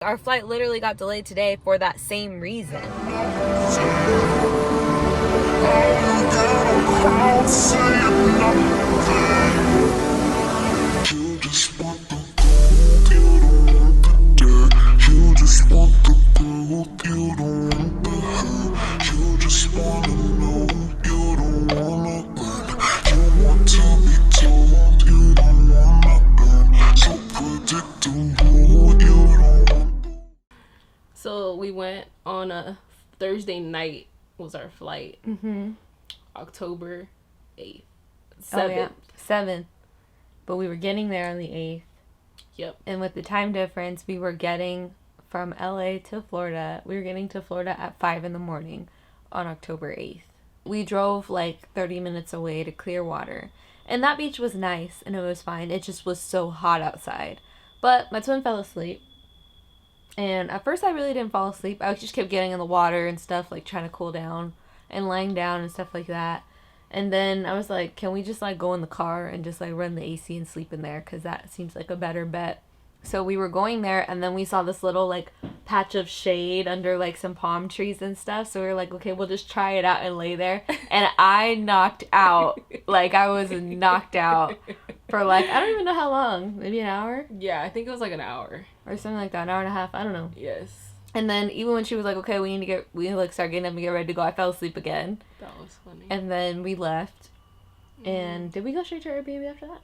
Our flight literally got delayed today for that same reason. So we went on a Thursday night was our flight. October 8th. 7th. Oh, yeah. 7th. But we were getting there on the 8th. Yep. And with the time difference, we were getting from LA to Florida. We were getting to Florida at 5 in the morning on October 8th. We drove like 30 minutes away to Clearwater. And that beach was nice and it was fine. It just was so hot outside. But my twin fell asleep. And at first I really didn't fall asleep. I just kept getting in the water and stuff, like trying to cool down and lying down and stuff like that. And then I was like, can we just like go in the car and just like run the AC and sleep in there? Because that seems like a better bet. So we were going there and then we saw this little like patch of shade under like some palm trees and stuff. So we were like, okay, we'll just try it out and lay there. And I knocked out. Like I was knocked out for like, I don't even know how long. Maybe an hour? Yeah, I think it was like an hour. Or something like that. An hour and a half. I don't know. Yes. And then even when she was like, okay, we like start getting up and get ready to go, I fell asleep again. That was funny. And then we left. And did we go straight to Airbnb after that?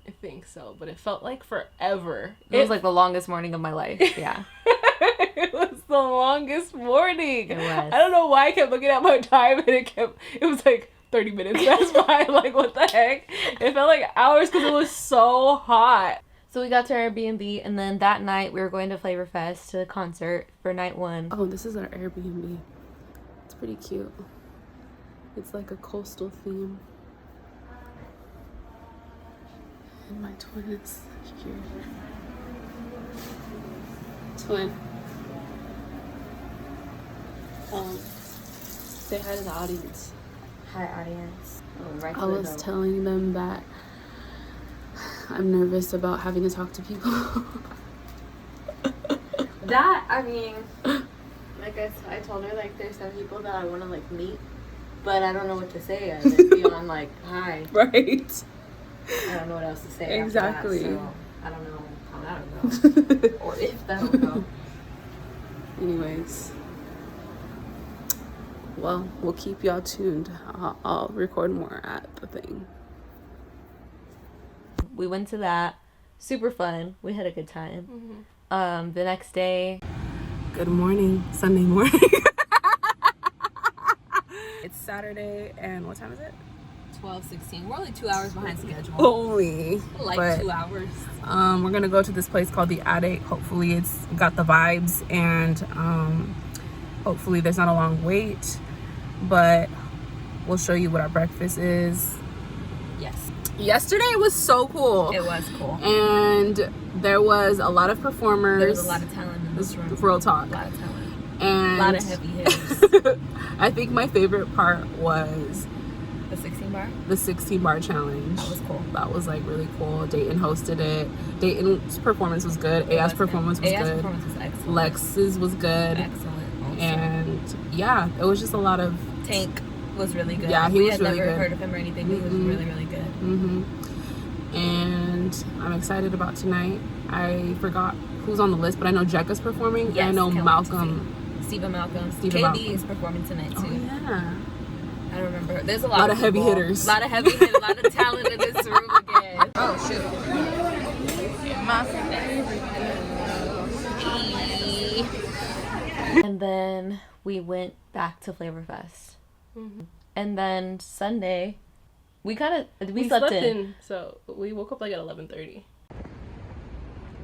I think so, but it felt like forever. It was like the longest morning of my life. Yeah. It was the longest morning. It was. I don't know why I kept looking at my time and it was like 30 minutes passed by. Like, what the heck? It felt like hours because it was so hot. So we got to our Airbnb, and then that night we were going to Flavor Fest to the concert for night 1. Oh, this is our Airbnb. It's pretty cute. It's like a coastal theme. And my twin is here. Twin. Say hi to the audience. Hi, audience. I was telling them that I'm nervous about having to talk to people. That, I mean, like I told her, like, there's some people that I want to, like, meet, but I don't know what to say. And then beyond, like, hi. Right. I don't know what else to say. Exactly. After that, so I don't know how that'll go. Or if that'll go. Anyways. Well, we'll keep y'all tuned. I'll record more at the thing. We went to that. Super fun. We had a good time. The next day. Good morning. Sunday morning. It's Saturday, and what time is it? 12:16. We're only 2 hours behind schedule. Only. Like 2 hours. We're gonna go to this place called the Attic. Hopefully it's got the vibes, and hopefully there's not a long wait, but we'll show you what our breakfast is. Yes. Yesterday was so cool. It was cool. And there was a lot of performers. There was a lot of talent in this room. Real talk. A lot of talent. And a lot of heavy hitters. I think my favorite part was the 16 bar? The 16 bar challenge. That was cool. That was like really cool. Dayton hosted it. Dayton's performance was good. AI's performance was AI's good. performance was excellent. Lex's was good. Excellent. Also. And yeah, it was just a lot of... Tank was really good. Yeah, he was really good. We had never heard of him or anything, but he was really, really good. And I'm excited about tonight. I forgot who's on the list, but I know Jekka's performing. Yes, and I know Malcolm. Stephen Malcolm. Stephen KB Malcolm is performing tonight too. Oh yeah. I don't remember. There's a lot of heavy hitters. A lot of heavy hitters. A lot of talent in this room again. Oh shoot. And then we went back to Flavor Fest. And then Sunday, we slept in. So we woke up like at 11:30.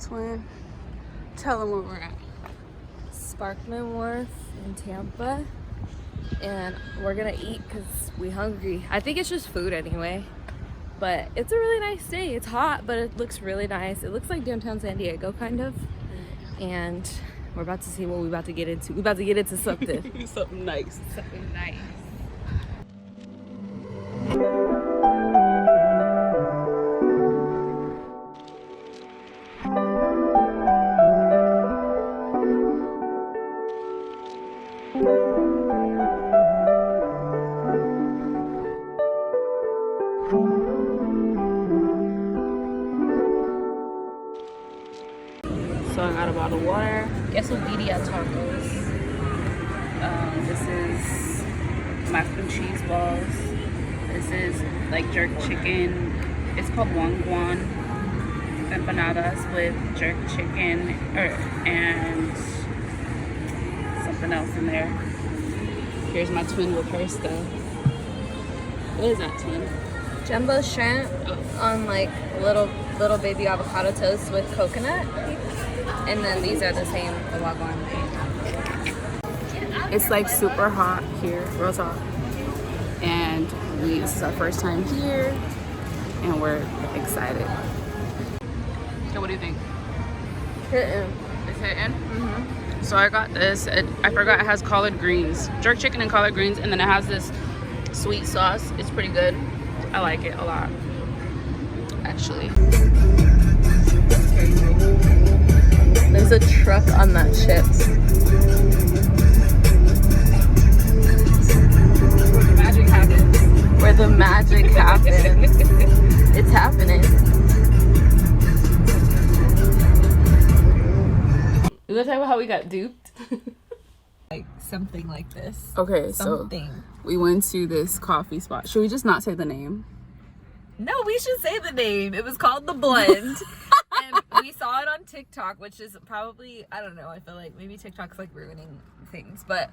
Twin, tell them where we're at. Sparkman Wharf in Tampa, and we're gonna eat because we hungry. I think it's just food anyway, but it's a really nice day. It's hot, but it looks really nice. It looks like downtown San Diego kind of, and we're about to see what we're about to get into. We're about to get into something. Something nice. Something nice. water. Quesadilla tacos. This is mac and cheese balls. This is like jerk chicken. It's called guan empanadas with jerk chicken and something else in there. Here's my twin with her stuff. What is that, twin? Jumbo shrimp on like little baby avocado toast with coconut. And then these are the same wagwan. It's like super hot here, real talk. And this is our first time here, and we're excited. So what do you think? Hitting. It's hitting? Mm-hmm. So I got this. I forgot it has collard greens. Jerk chicken and collard greens, and then it has this sweet sauce. It's pretty good. I like it a lot, actually. There's a truck on that ship. Magic happens. Where the magic happens. It's happening. You gonna talk about how we got duped? Like something like this. Okay, something. so we went to this coffee spot. Should we just not say the name? No, we should say the name. It was called The Blend. And we saw it on TikTok, which is probably, I don't know, I feel like maybe TikTok's like ruining things. But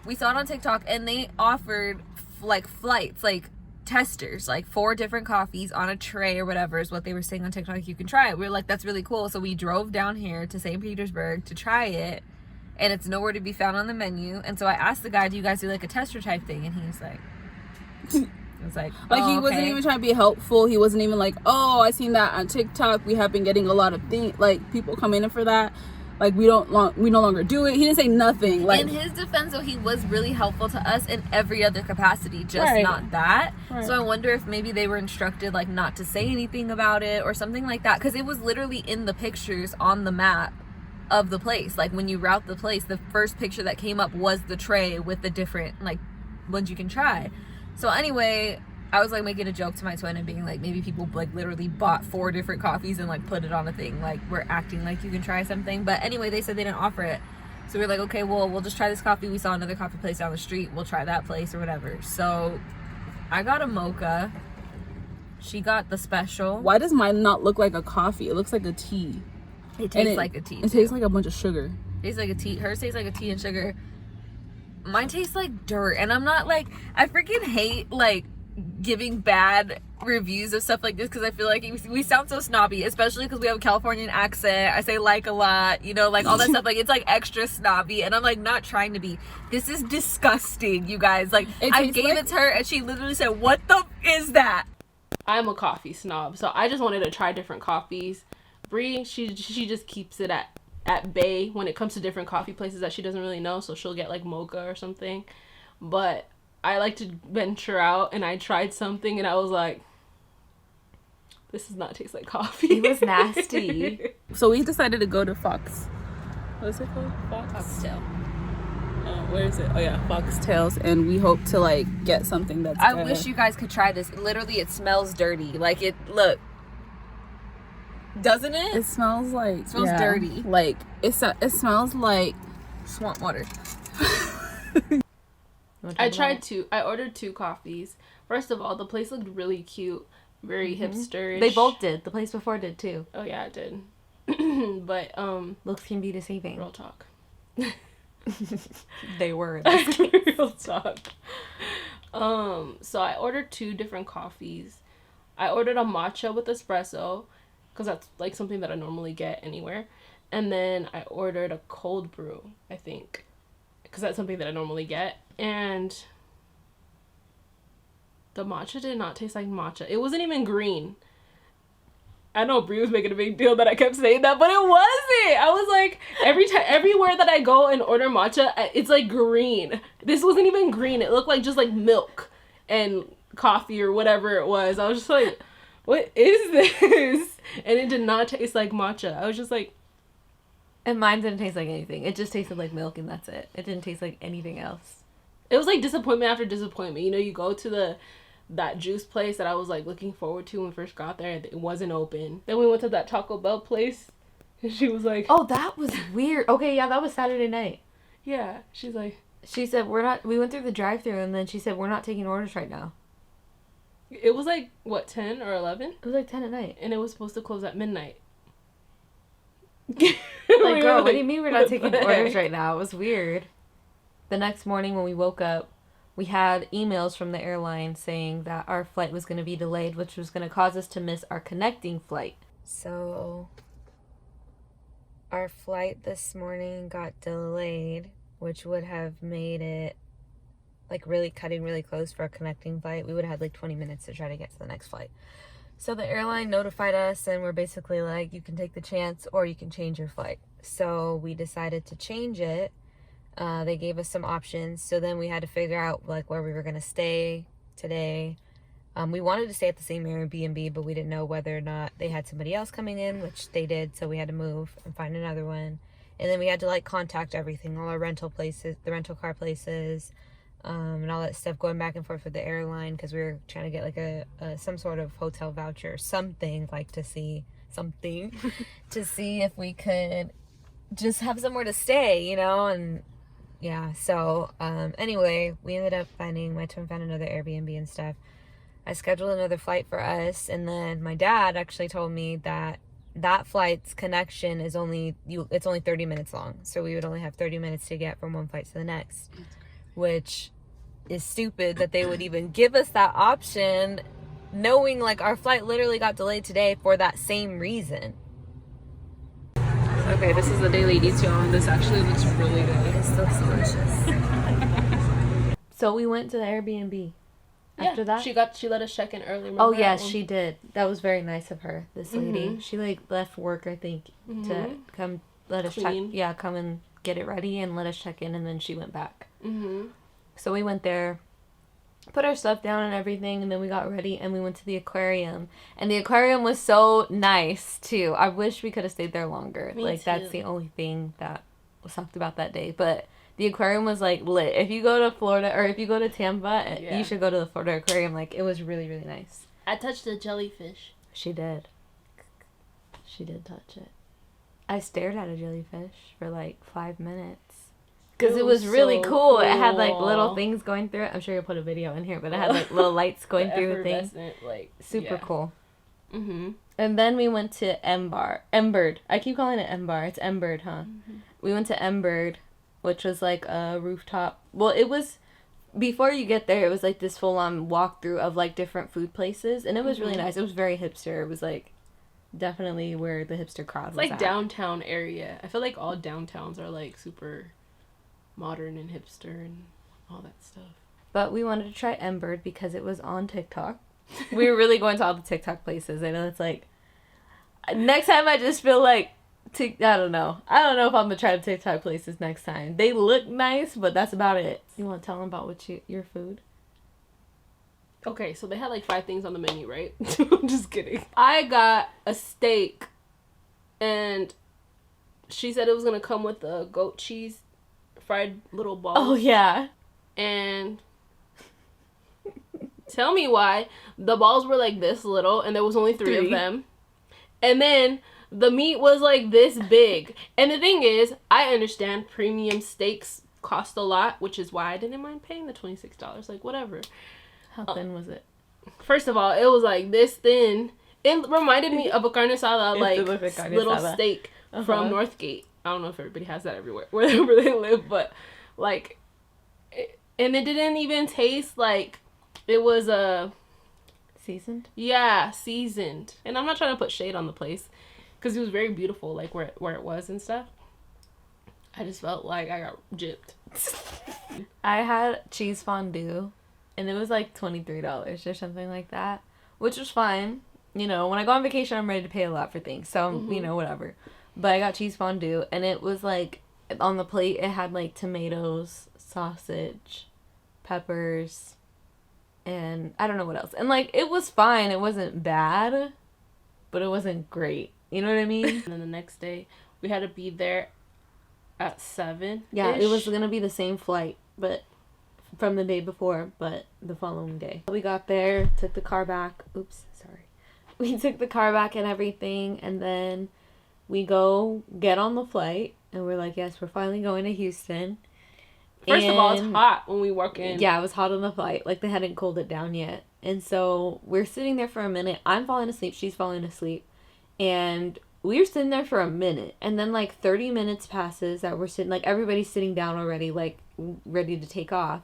we saw it on TikTok and they offered like flights, like testers, like 4 different coffees on a tray or whatever is what they were saying on TikTok. You can try it. We were like, that's really cool. So we drove down here to St. Petersburg to try it. And it's nowhere to be found on the menu. And so I asked the guy, do you guys do like a tester type thing? And he's like, he wasn't even trying to be helpful. He wasn't even like, oh, I seen that on TikTok. We have been getting a lot of things, like people come in for that. Like we no longer do it. He didn't say nothing. Like, in his defense, though, he was really helpful to us in every other capacity, just right. not that. Right. So I wonder if maybe they were instructed like not to say anything about it or something like that, because it was literally in the pictures on the map of the place. Like when you route the place, the first picture that came up was the tray with the different like ones you can try. So anyway, I was like making a joke to my twin and being like, maybe people like literally bought 4 different coffees and like put it on a thing, like we're acting like you can try something. But anyway, they said they didn't offer it, so we were like, okay, well, we'll just try this coffee. We saw another coffee place down the street, we'll try that place or whatever. So I got a mocha, she got the special. Why does mine not look like a coffee? It looks like a tea. It tastes like a tea. It tastes like a bunch of sugar. It tastes like a tea. Hers tastes like a tea and sugar. Mine tastes like dirt. And I'm not like, I freaking hate like giving bad reviews of stuff like this, because I feel like we sound so snobby, especially because we have a Californian accent. I say like a lot, you know, like all that stuff. Like it's like extra snobby, and I'm like not trying to be. This is disgusting, you guys. Like I gave it to her and she literally said, what the is that? I'm a coffee snob, so I just wanted to try different coffees. Bree, she just keeps it at bay when it comes to different coffee places that she doesn't really know, so she'll get like mocha or something. But I like to venture out, and I tried something and I was like, this does not taste like coffee. It was nasty. So we decided to go to Fox. What is it called? Foxtail. Where is it? Oh yeah, Foxtails. And we hope to like get something that's I wish you guys could try this. Literally, it smells dirty. Like it, look. Doesn't it? It smells like... It smells dirty. Like, it smells like... swamp water. I ordered 2 coffees. First of all, the place looked really cute. Very hipsterish. They both did. The place before did too. Oh yeah, it did. But looks can be deceiving. Real talk. They were. Real talk. So I ordered 2 different coffees. I ordered a matcha with espresso, because that's like something that I normally get anywhere. And then I ordered a cold brew, I think, because that's something that I normally get. And the matcha did not taste like matcha. It wasn't even green. I know Bree was making a big deal that I kept saying that, but it wasn't. I was like, everywhere that I go and order matcha, it's like green. This wasn't even green. It looked like just like milk and coffee or whatever it was. I was just like, what is this? And it did not taste like matcha. I was just like... And mine didn't taste like anything. It just tasted like milk and that's it. It didn't taste like anything else. It was like disappointment after disappointment. You know, you go to that juice place that I was like looking forward to when we first got there. It wasn't open. Then we went to that Taco Bell place. And she was like, Oh, that was weird. Okay, yeah, that was Saturday night. yeah. She's like, She said, we went through the drive-thru, and then she said, we're not taking orders right now. it was like, what, 10 or 11? It was like 10 at night. And it was supposed to close at midnight. Like, girl, what do you mean we're not taking orders right now? It was weird. The next morning when we woke up, we had emails from the airline saying that our flight was going to be delayed, which was going to cause us to miss our connecting flight. So, our flight this morning got delayed, which would have made it, like, really cutting really close for a connecting flight. We would have had, like, 20 minutes to try to get to the next flight. So the airline notified us, and we're basically like, you can take the chance or you can change your flight. So we decided to change it. They gave us some options. So then we had to figure out like where we were going to stay today. We wanted to stay at the same Airbnb, but we didn't know whether or not they had somebody else coming in, which they did. So we had to move and find another one. And then we had to like contact everything, all our rental places, the rental car places, and all that stuff, going back and forth with the airline because we were trying to get like a some sort of hotel voucher, something like to see to see if we could just have somewhere to stay, you know. And yeah, so anyway, we ended up my twin found another Airbnb and stuff. I scheduled another flight for us, and then my dad actually told me that flight's connection is it's only 30 minutes long, so we would only have 30 minutes to get from one flight to the next, which is stupid that they would even give us that option, knowing like our flight literally got delayed today for that same reason. okay, this is the daily detail, and this actually looks really good. It looks delicious. So we went to the Airbnb. After that, she let us check in early. Remember oh yes, she did. That was very nice of her. This lady, Mm-hmm. she like left work, I think, to come let us check. Yeah, come and get it ready and let us check in, and then she went back. Mm-hmm. So we went there, put our stuff down and everything, and then we got ready and we went to the aquarium. And the aquarium was so nice too. I wish we could have stayed there longer. Me like too. That's the only thing that was talked about that day. But the aquarium was like lit. If you go to Florida or if you go to Tampa, Yeah. you should go to the Florida aquarium. Like, it was really, really nice. I touched a jellyfish. She did. She did touch it. I stared at a jellyfish for like 5 minutes. Because it was really so cool. It had like little things going through it. I'm sure you'll put a video in here, but it had like little lights going through the thing. Effervescent, like, Super cool. Mm-hmm. And then we went to Emberd. I keep calling it Embar. It's Emberd, huh? Mm-hmm. We went to Emberd, which was like a rooftop. Well, it was, before you get there, it was like this full-on walkthrough of like different food places. And it was really nice. It was very hipster. It was like definitely where the hipster crowd was Like at. downtown area. I feel like all downtowns are like super modern and hipster and all that stuff. But we wanted to try Emberd because it was on TikTok. We were really going to all the TikTok places. I know it's like, next time I just feel like, I don't know. I don't know if I'm going to try the TikTok places next time. They look nice, but that's about it. You want to tell them about your food? Okay, so they had like 5 things on the menu, right? I'm just kidding. I got a steak, and she said it was going to come with a goat cheese fried little balls. Oh, yeah. And tell me why the balls were like this little and there was only 3 of them. And then the meat was like this big. And the thing is, I understand premium steaks cost a lot, which is why I didn't mind paying the $26. Like, whatever. How thin was it? First of all, it was like this thin. It reminded me of a carne asada, like little steak from Northgate. I don't know if everybody has that everywhere, wherever they live, but like, and it didn't even taste like it was seasoned. Yeah, seasoned. And I'm not trying to put shade on the place, because it was very beautiful, like where it was and stuff. I just felt like I got gypped. I had cheese fondue, and it was like $23 or something like that, which was fine. You know, when I go on vacation, I'm ready to pay a lot for things, so you know, whatever. But I got cheese fondue, and it was like, on the plate, it had like tomatoes, sausage, peppers, and I don't know what else. And like, it was fine. It wasn't bad, but it wasn't great. You know what I mean? And then the next day, we had to be there at 7. Yeah, it was gonna be the same flight, but from the day before, but the following day. We got there, took the car back. Oops, sorry. We took the car back and everything, and then We go get on the flight, and we're like, yes, we're finally going to Houston. First of all, it's hot when we walk in. Yeah, it was hot on the flight. Like, they hadn't cooled it down yet. And so we're sitting there for a minute. I'm falling asleep. She's falling asleep. And we were sitting there for a minute. And then, like, 30 minutes passes that we're sitting, like, everybody's sitting down already, like, ready to take off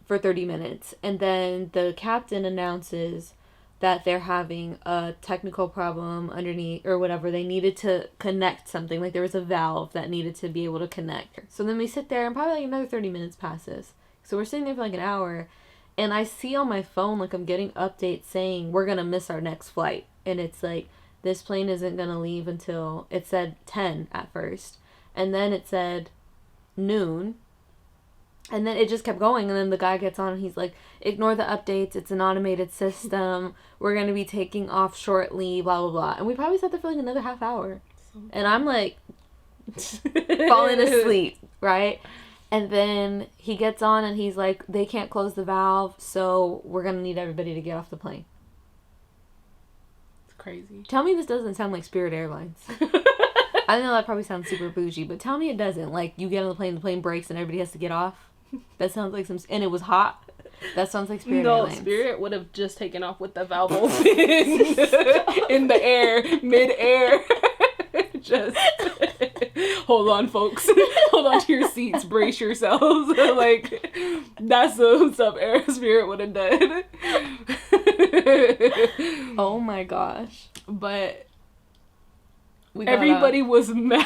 for 30 minutes. And then the captain announces that they're having a technical problem underneath or whatever. They needed to connect something. Like, there was a valve that needed to be able to connect. So then we sit there and probably like another 30 minutes passes. So we're sitting there for like an hour, and I see on my phone, like, I'm getting updates saying we're going to miss our next flight. And it's like, this plane isn't going to leave until, it said 10 at first. And then it said noon. And then it just kept going, and then the guy gets on, and he's like, ignore the updates, it's an automated system, we're going to be taking off shortly, blah, blah, blah. And we probably sat there for like another half hour. And I'm like, falling asleep, right? And then he gets on, and he's like, they can't close the valve, so we're going to need everybody to get off the plane. It's crazy. Tell me this doesn't sound like Spirit Airlines. I know that probably sounds super bougie, but tell me it doesn't. Like, you get on the plane breaks, and everybody has to get off. That sounds like some... And it was hot. That sounds like Spirit Airlines. No, Spirit would have just taken off with the valve open in the air, mid-air. Just... Hold on, folks. Hold on to your seats. Brace yourselves. Like, that's some stuff Spirit would have done. Oh my gosh. But... everybody was mad.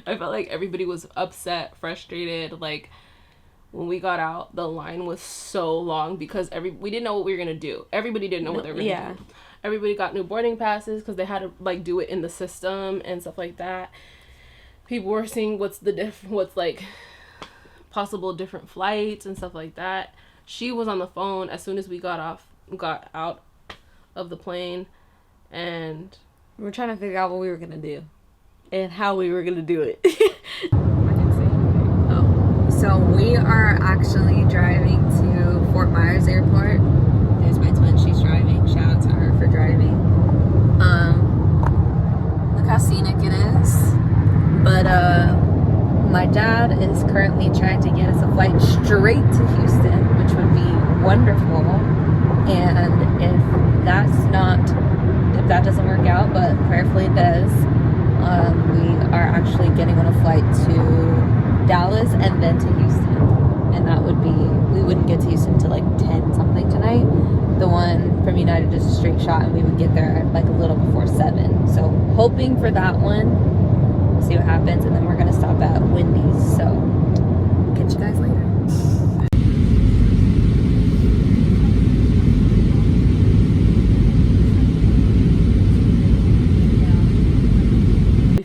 I felt like everybody was upset, frustrated. Like, when we got out, the line was so long because we didn't know what we were gonna do. Everybody didn't know what they were gonna do. Everybody got new boarding passes because they had to like do it in the system and stuff like that. People were seeing what's like possible different flights and stuff like that. She was on the phone as soon as we got out of the plane, and we were trying to figure out what we were going to do and how we were going to do it. So we are actually driving to Fort Myers Airport. There's my twin. She's driving. Shout out to her for driving. Look how scenic it is. But my dad is currently trying to get us a flight straight to Houston, which would be wonderful. And if that doesn't work out, but prayerfully it does, we are actually getting on a flight to Dallas and then to Houston. And that would be, we wouldn't get to Houston till like 10 something tonight. The one from United is a straight shot, and we would get there like a little before 7. So hoping for that one, see what happens, and then we're gonna stop at Wendy's. So catch you guys later.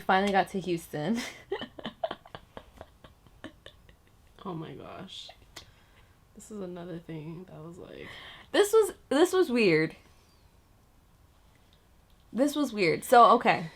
Finally got to Houston. oh my gosh, this is another thing that was like, this was weird. This was weird. So okay,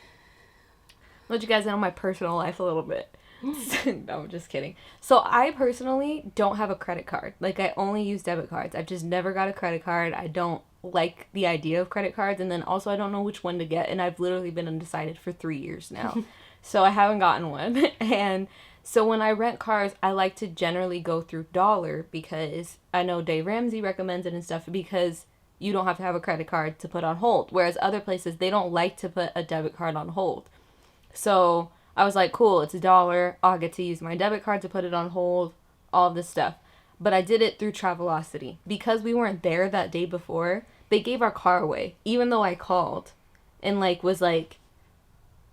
let you guys know my personal life a little bit. No, I'm just kidding. So I personally don't have a credit card. Like, I only use debit cards. I've just never got a credit card. I don't like the idea of credit cards, and then also I don't know which one to get, and I've literally been undecided for 3 years now. So I haven't gotten one. And so when I rent cars, I like to generally go through Dollar, because I know Dave Ramsey recommends it and stuff, because you don't have to have a credit card to put on hold, whereas other places, they don't like to put a debit card on hold. So I was like, cool, it's $1. I'll get to use my debit card to put it on hold, all of this stuff. But I did it through Travelocity. Because we weren't there that day before, they gave our car away, even though I called and was like,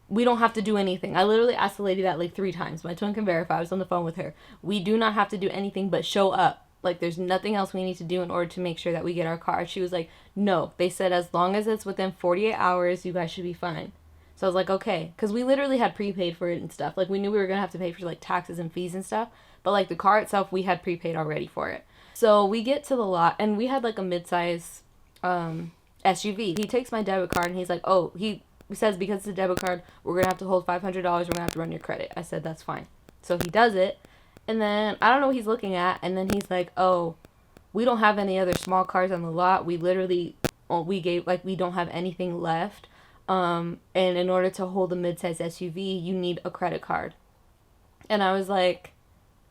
we don't have to do anything. I literally asked the lady that like 3 times. My twin can verify. I was on the phone with her. We do not have to do anything but show up. Like, there's nothing else we need to do in order to make sure that we get our car. She was like, no. They said as long as it's within 48 hours, you guys should be fine. So I was like, okay. Because we literally had prepaid for it and stuff. Like, we knew we were going to have to pay for, like, taxes and fees and stuff. But, like, the car itself, we had prepaid already for it. So we get to the lot, and we had, like, a mid-size SUV. He takes my debit card, and he's like, oh, he says because it's a debit card, we're going to have to hold $500. We're going to have to run your credit. I said, that's fine. So he does it. And then, I don't know what he's looking at. And then he's like, oh, we don't have any other small cars on the lot. We literally, we don't have anything left. And in order to hold a mid-size SUV, you need a credit card. And I was like,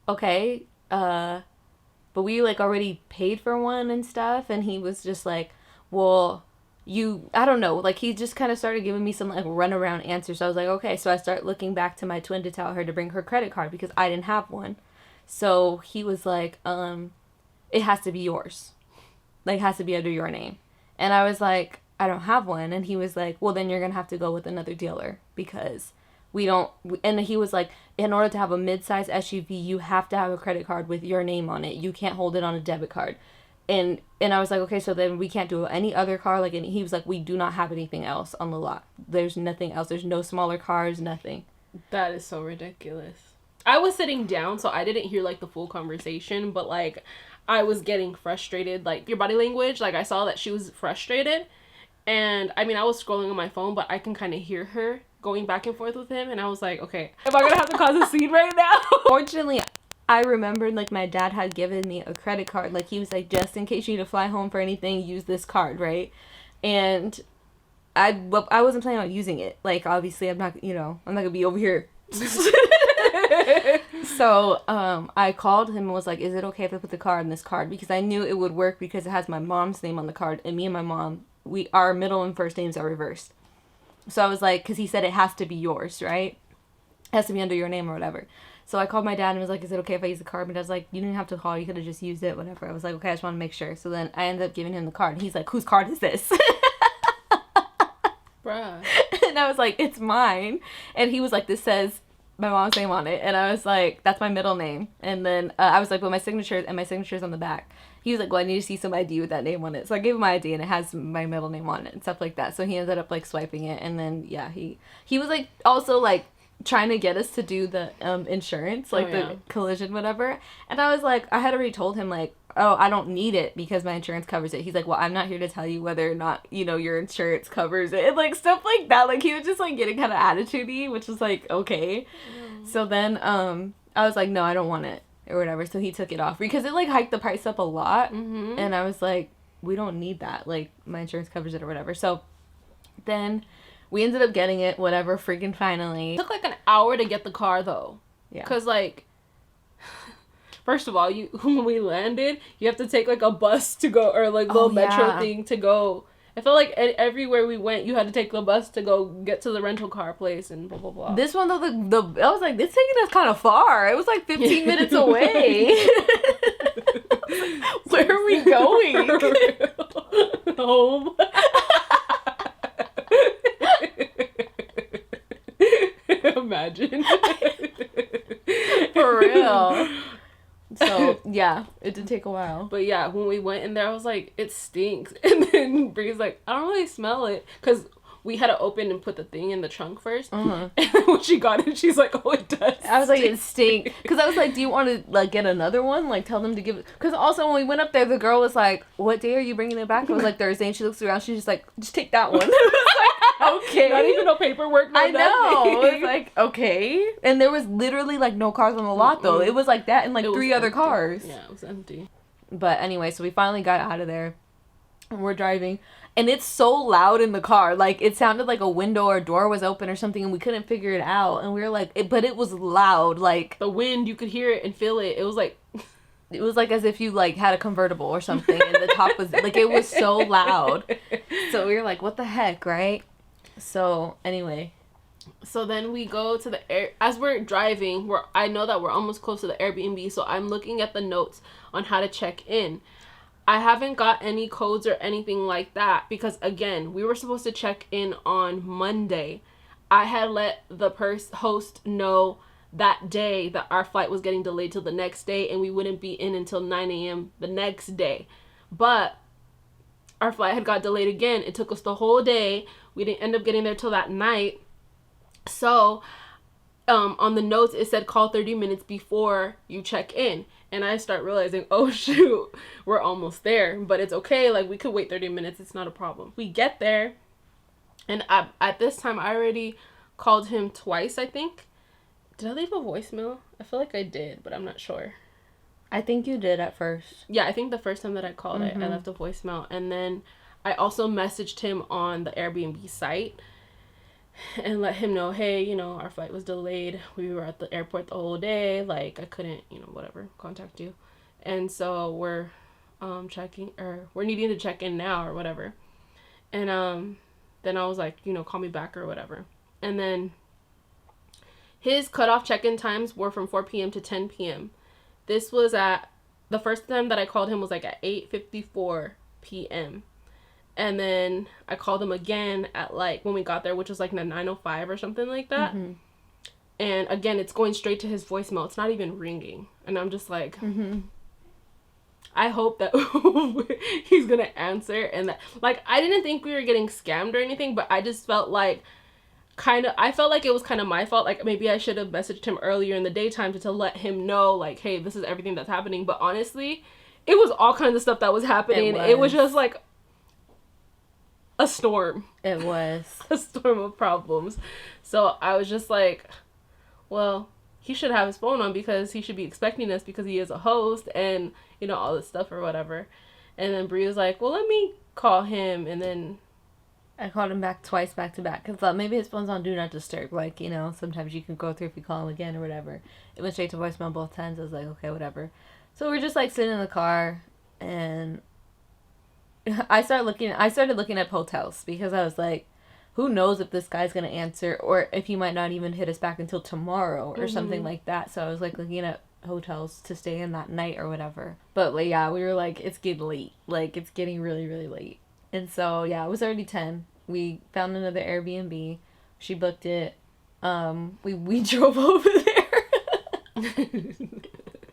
okay, but we like already paid for one and stuff. And he was just like, well, I don't know, like he just kind of started giving me some like runaround answers. So I was like, okay. So I start looking back to my twin to tell her to bring her credit card because I didn't have one. So he was like, it has to be yours. Like, it has to be under your name. And I was like, I don't have one. And he was like, well, then you're going to have to go with another dealer because we don't. And he was like, in order to have a mid-size SUV, you have to have a credit card with your name on it. You can't hold it on a debit card. And I was like, okay, so then we can't do any other car. Like, and he was like, we do not have anything else on the lot. There's nothing else. There's no smaller cars, nothing. That is so ridiculous. I was sitting down, so I didn't hear, like, the full conversation, but, like, I was getting frustrated. Like, your body language, like, I saw that she was frustrated, and, I mean, I was scrolling on my phone, but I can kind of hear her going back and forth with him, and I was like, okay, am I gonna have to cause a scene right now? Fortunately, I remembered, like, my dad had given me a credit card. Like, he was like, just in case you need to fly home for anything, use this card, right? And I wasn't planning on using it. Like, obviously, I'm not gonna be over here. So I called him and was like, is it okay if I put the card in this card? Because I knew it would work because it has my mom's name on the card, and me and my mom, our middle and first names are reversed. So I was like, because he said it has to be yours, right? It has to be under your name or whatever. So I called my dad and was like, is it okay if I use the card? My dad's like, you didn't have to call, you could have just used it, whatever. I was like, okay, I just want to make sure. So then I ended up giving him the card, and he's like, whose card is this? Bruh. And I was like, it's mine. And he was like, this says my mom's name on it. And I was like, that's my middle name. And then I was like, but my signature's on the back. He was like, well, I need to see some ID with that name on it. So I gave him my ID, and it has my middle name on it and stuff like that. So he ended up like swiping it. And then yeah, he was like also like trying to get us to do the insurance, like the collision whatever. And I was like, I had already told him like, oh, I don't need it because my insurance covers it. He's like, well, I'm not here to tell you whether or not, your insurance covers it. And, like, stuff like that. Like, he was just, like, getting kind of attitude-y, which was, like, okay. So then I was like, no, I don't want it or whatever. So he took it off because it, like, hiked the price up a lot. Mm-hmm. And I was like, we don't need that. Like, my insurance covers it or whatever. So then we ended up getting it, whatever, freaking finally. It took, like, an hour to get the car, though. Yeah. Because, like... First of all, when we landed, you have to take, like, a bus to go, or, like, little metro thing to go. I felt like everywhere we went, you had to take the bus to go get to the rental car place and blah, blah, blah. This one, though, I was like, this taking us kind of far. It was, like, 15 minutes away. Where are we going? Home. Imagine. For real. So, yeah, it did take a while. But yeah, when we went in there, I was like, it stinks. And then Bree's like, I don't really smell it. Because we had to open and put the thing in the trunk first. Uh-huh. And then when she got it, she's like, oh, it does I was like, it stinks. Because I was like, do you want to, like, get another one? Like, tell them to give it. Because also, when we went up there, the girl was like, what day are you bringing it back? I was like, Thursday. And she looks around. She's just like, just take that one. I was like, okay. Not even no paperwork, no I know. It was like, okay. And there was literally, like, no cars on the lot, though. It was like that and, like, 3 other cars. Yeah, it was empty. But anyway, so we finally got out of there. And we're driving. And it's so loud in the car. Like, it sounded like a window or a door was open or something, and we couldn't figure it out. And we were like, but it was loud. Like, the wind, you could hear it and feel it. It was like... It was like as if you, like, had a convertible or something, and the top was... Like, it was so loud. So we were like, what the heck, right? So, anyway. So then we go to the... As we're driving, I know that we're almost close to the Airbnb, so I'm looking at the notes on how to check in. I haven't got any codes or anything like that because, again, we were supposed to check in on Monday. I had let the host know that day that our flight was getting delayed till the next day and we wouldn't be in until 9 a.m. the next day. But our flight had got delayed again. It took us the whole day. We didn't end up getting there till that night. So on the notes, it said call 30 minutes before you check in. And I start realizing, oh, shoot, we're almost there. But it's okay. Like, we could wait 30 minutes. It's not a problem. We get there. And at this time, I already called him twice, I think. Did I leave a voicemail? I feel like I did, but I'm not sure. I think you did at first. Yeah, I think the first time that I called, I left a voicemail. And then I also messaged him on the Airbnb site. and let him know, hey, you know, our flight was delayed. We were at the airport the whole day. Like, I couldn't, you know, whatever, contact you. And so we're we're needing to check in now or whatever. And then I was like, you know, call me back or whatever. And then his cutoff check-in times were from 4 p.m. to 10 p.m. This was at, the first time that I called him was like at 8:54 p.m. And then I called him again at like, when we got there, which was like 9:05 or something like that. Mm-hmm. And again, it's going straight to his voicemail. It's not even ringing. And I'm just like, I hope that he's going to answer. And that, like, I didn't think we were getting scammed or anything, but I just felt like I felt like it was kind of my fault. Like, maybe I should have messaged him earlier in the daytime to let him know, like, hey, this is everything that's happening. But honestly, it was all kinds of stuff that was happening. It was just like a storm. It was a storm of problems. So I was just like, well, he should have his phone on because he should be expecting us because he is a host and, you know, all this stuff or whatever. And then Bree was like, well, let me call him. And then I called him back twice back to back because maybe his phone's on Do Not Disturb. Like, you know, sometimes you can go through if you call him again or whatever. It went straight to voicemail both times. I was like, okay, whatever. So we're just like sitting in the car and I started looking at hotels because I was like, who knows if this guy's going to answer or if he might not even hit us back until tomorrow or something like that. So I was like looking at hotels to stay in that night or whatever. But like, yeah, we were like, it's getting late. Like, it's getting really, really late. And so, yeah, it was already 10. We found another Airbnb. She booked it. We drove over there.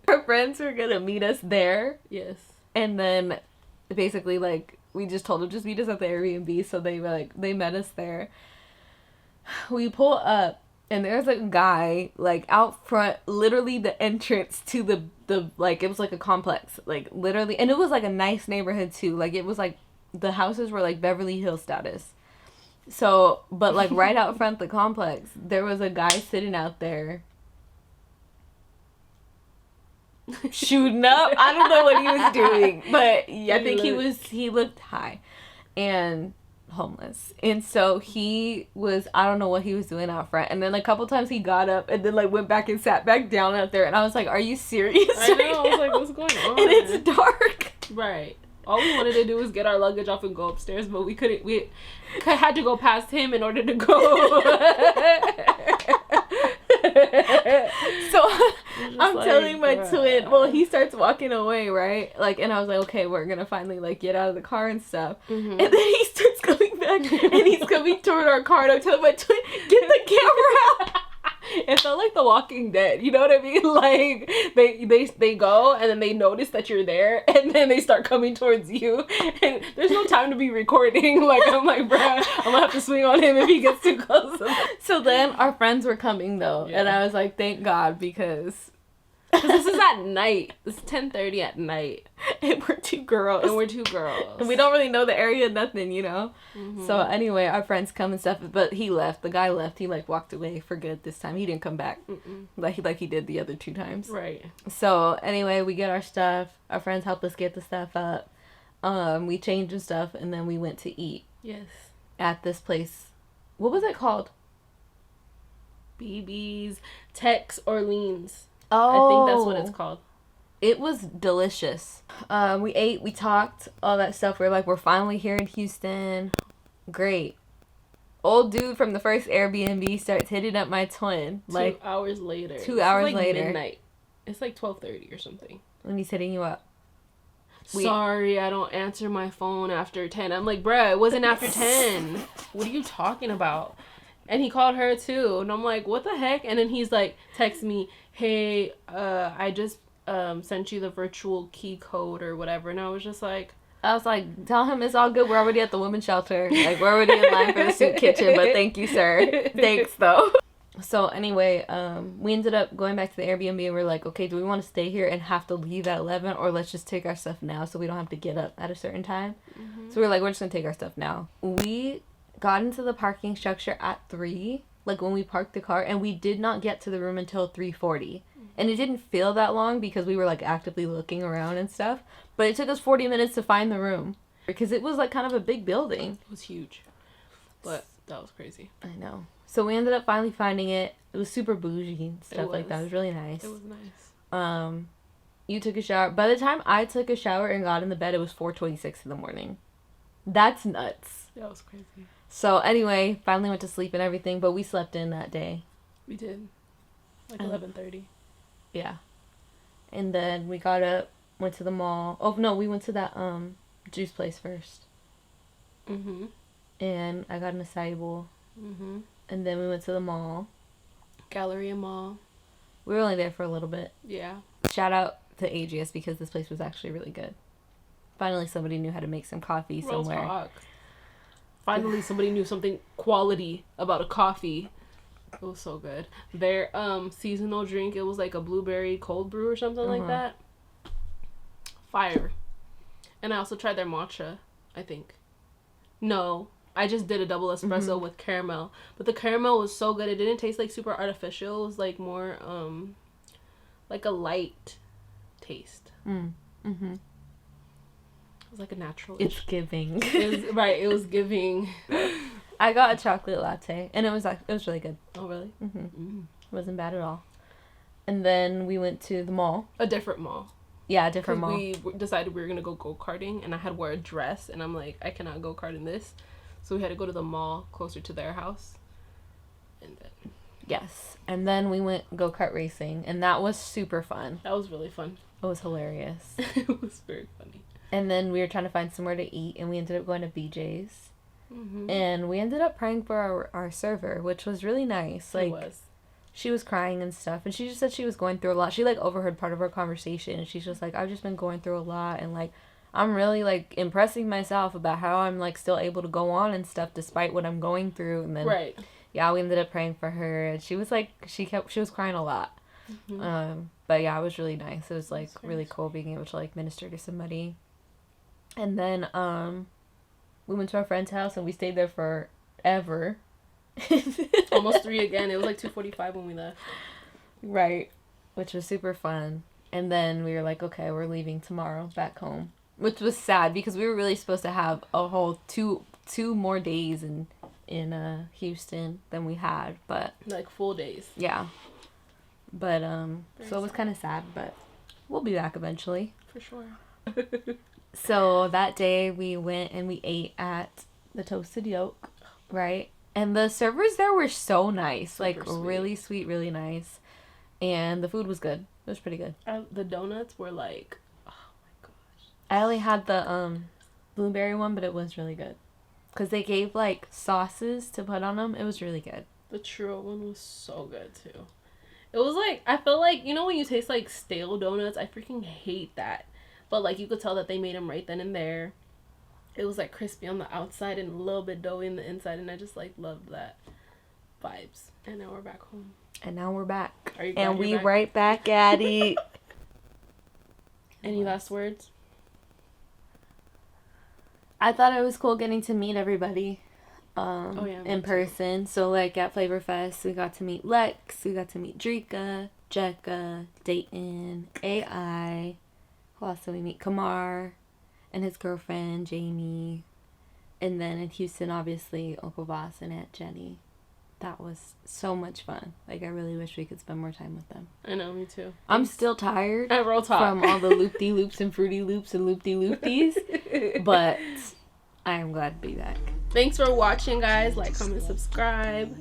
Our friends were going to meet us there. Yes. And then basically, like, we just told them just meet us at the Airbnb. So they were like, they met us there. We pull up and there's a guy like out front, literally the entrance to the like, it was like a complex, like literally. And it was like a nice neighborhood too. Like it was like the houses were like Beverly Hills status. So, but like right out front the complex, there was a guy sitting out there shooting up. I don't know what he was doing, but I think he looked high and homeless. And so he was, I don't know what he was doing out front. And then a couple times he got up and then like went back and sat back down out there. And I was like, are you serious? I know. I was like, what's going on? And it's dark. Right. All we wanted to do was get our luggage off and go upstairs, but we couldn't. We had to go past him in order to go. So I'm like, telling my twin, well, he starts walking away, right? Like, and I was like, okay, we're gonna finally like get out of the car and stuff. And then he starts coming back and he's coming toward our car. And I'm telling my twin, get the camera out. It felt like The Walking Dead, you know what I mean? Like they go and then they notice that you're there and then they start coming towards you and there's no time to be recording. Like I'm like, bruh, I'm gonna have to swing on him if he gets too close. So then our friends were coming though, and I was like, thank God, because this is at night. It's 10:30 at night. And we're two girls. And we don't really know the area, nothing, you know? So anyway, our friends come and stuff, but he left. The guy left. He, like, walked away for good this time. He didn't come back like he did the other 2 times. Right. So anyway, we get our stuff. Our friends help us get the stuff up. We changed and stuff, and then we went to eat. Yes. At this place. What was it called? BB's Tex Orleans. Oh. I think that's what it's called. It was delicious. We ate, we talked, all that stuff. We're like, we're finally here in Houston. Great. Old dude from the first Airbnb starts hitting up my twin. 2 hours later. 2 hours like later. Midnight. It's like 12:30 or something. When he's hitting you up. Sorry, I don't answer my phone after 10. I'm like, bruh, it wasn't after 10. What are you talking about? And he called her too. And I'm like, what the heck? And then he's like, text me, hey, I just sent you the virtual key code or whatever. And I was like, tell him it's all good. We're already at the women's shelter. Like, we're already in line for the soup kitchen. But thank you, sir. Thanks, though. So anyway, we ended up going back to the Airbnb and we're like, okay, do we want to stay here and have to leave at 11, or let's just take our stuff now so we don't have to get up at a certain time? So we're like, we're just gonna take our stuff now. We got into the parking structure at 3, like when we parked the car, and we did not get to the room until 3:40. And it didn't feel that long because we were like actively looking around and stuff, but it took us 40 minutes to find the room because it was like kind of a big building. It was huge. But That was crazy. I know. So we ended up finally finding it. It was super bougie and stuff like that. It was really nice. It was nice. You took a shower. By the time I took a shower and got in the bed, it was 4:26 in the morning. That's nuts. That was crazy. So anyway, finally went to sleep and everything, but we slept in that day. We did. Like 11:30. Yeah. And then we got up, went to the mall. Oh no, we went to that juice place first. Mm-hmm. And I got an acai bowl. Mm-hmm. And then we went to the mall. Galleria Mall. We were only there for a little bit. Yeah. Shout out to Aegis because this place was actually really good. Finally somebody knew how to make some coffee somewhere. Talk. Finally somebody knew something quality about a coffee. It was so good. Their seasonal drink, it was like a blueberry cold brew or something like that. Fire. And I also tried their matcha, I think. No, I just did a double espresso with caramel. But the caramel was so good. It didn't taste like super artificial. It was like more like a light taste. Mm-hmm. It was like a natural. It's giving. It was giving. I got a chocolate latte and it was really good. Oh really? It wasn't bad at all. And then we went to the mall. A different mall. Yeah, a different mall. We decided we were gonna go karting, and I had wore a dress, and I'm like, I cannot go kart in this, so we had to go to the mall closer to their house. And then yes, and then we went go-kart racing, and that was super fun. that was really fun. It was hilarious. It was very funny. And then we were trying to find somewhere to eat, and we ended up going to BJ's. Mm-hmm. And we ended up praying for our server, which was really nice. Like, It was. she was crying and stuff, and she just said she was going through a lot. She, like, overheard part of our conversation, and she's just like, I've just been going through a lot, and, like, I'm really, like, impressing myself about how I'm, like, still able to go on and stuff despite what I'm going through. And then, Right. yeah, we ended up praying for her, and she was, like, she was crying a lot. Mm-hmm. But, yeah, it was really nice. It was, like, really cool being able to, like, minister to somebody. And then, we went to our friend's house, and we stayed there forever. Almost 3 again. It was like 2:45 when we left. Right. Which was super fun. And then we were like, okay, we're leaving tomorrow back home. Which was sad because we were really supposed to have a whole two more days in Houston than we had. But Like full days. yeah. But so it was kind of sad, but we'll be back eventually. For sure. So that day we went and we ate at the Toasted Yolk, right? And the servers there were so nice, like sweet. really sweet, really nice. And the food was good. It was pretty good. The donuts were like, oh my gosh. I only had the blueberry one, but it was really good. Because they gave like sauces to put on them. It was really good. The churro one was so good too. It was like, I feel like, you know when you taste like stale donuts? I freaking hate that. But like you could tell that they made them right then and there. It was like crispy on the outside and a little bit doughy on the inside, and I just like loved that vibes. And now we're back home. And now we're back. Are you glad and you're we back? right back at it. Any last words? I thought it was cool getting to meet everybody me in too. person. So like at Flavor Fest, we got to meet Lex, we got to meet Drika, Jekka, Dayton, AI. Who else did we meet? Kamar and his girlfriend, Jamie. And then in Houston, obviously, Uncle Voss and Aunt Jenny. That was so much fun. Like, I really wish we could spend more time with them. I know, me too. I'm still tired Real talk. from all the loop-de-loops and Fruity Loops and loop-de-loopties. But I am glad to be back. Thanks for watching, guys. Like, comment, subscribe.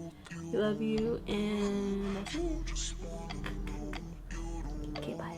We love you, and that's it. Okay, bye.